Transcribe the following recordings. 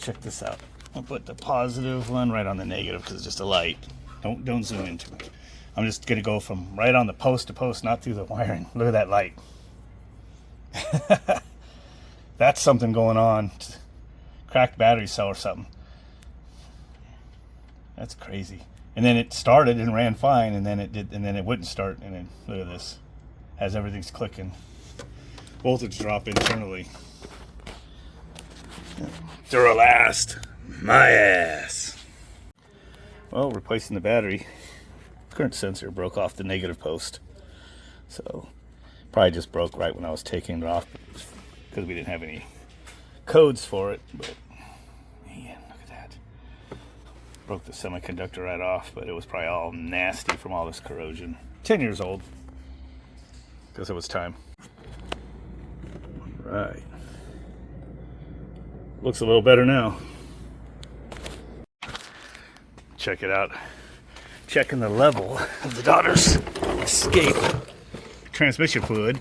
check this out. I'll put the positive one right on the negative because it's just a light. Don't zoom into it. I'm just gonna go from right on the post to post, not through the wiring. Look at that light. That's something going on. Cracked battery cell or something. That's crazy. And then it started and ran fine, and then it wouldn't start, and then look at this. As everything's clicking. Voltage drop internally. Duralast. My ass. Well, replacing the battery. Current sensor broke off the negative post. So probably just broke right when I was taking it off because we didn't have any codes for it. But man, look at that. Broke the semiconductor right off, but it was probably all nasty from all this corrosion. 10 years old. Guess it was time. Right. Looks a little better now. Check it out. Checking the level of the daughter's escape transmission fluid.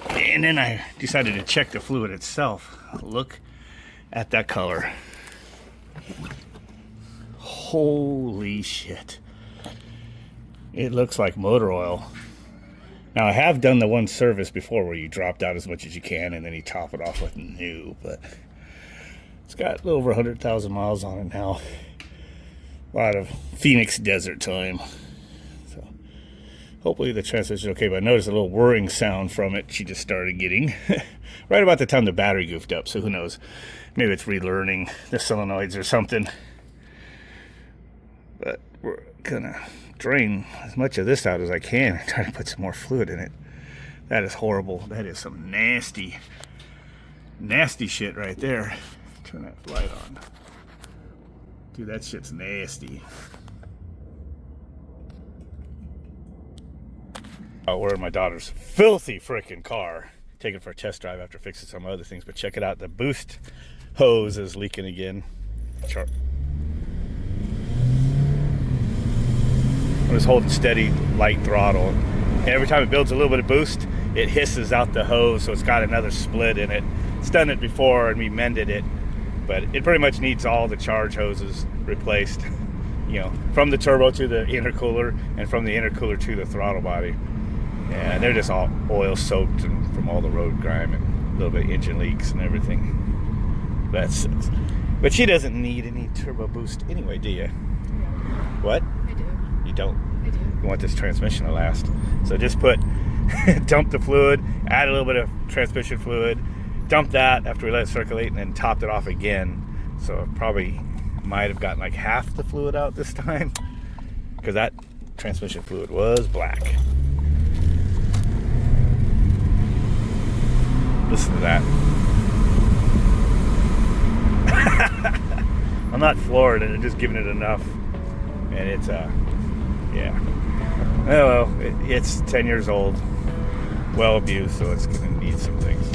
And then I decided to check the fluid itself. Look at that color. Holy shit. It looks like motor oil. Now, I have done the one service before where you dropped out as much as you can and then you top it off with new, but it's got a little over 100,000 miles on it now. A lot of Phoenix desert time. So hopefully the transmission is okay, but I noticed a little whirring sound from it she just started getting right about the time the battery goofed up, so who knows. Maybe it's relearning the solenoids or something. But we're gonna drain as much of this out as I can and try to put some more fluid in it. That is horrible. That is some nasty shit right there. Turn that light on. Dude, that shit's nasty. We're in my daughter's filthy freaking car. Taking it for a test drive after fixing some other things, but check it out. The boost hose is leaking again. I'm just holding steady, light throttle. And every time it builds a little bit of boost, it hisses out the hose, so it's got another split in it. It's done it before, and we mended it, but it pretty much needs all the charge hoses replaced. You know, from the turbo to the intercooler, and from the intercooler to the throttle body. And they're just all oil soaked and from all the road grime and a little bit of engine leaks and everything. That sucks. But she doesn't need any turbo boost anyway, do you? No. What? I do. You don't. I do. You want this transmission to last. So just dump the fluid, add a little bit of transmission fluid, dump that after we let it circulate, and then topped it off again. So probably might have gotten like half the fluid out this time because that transmission fluid was black. Listen to that. I'm not floored and just giving it enough. And it's, yeah. Oh well, it's 10 years old, well abused, so it's going to need some things.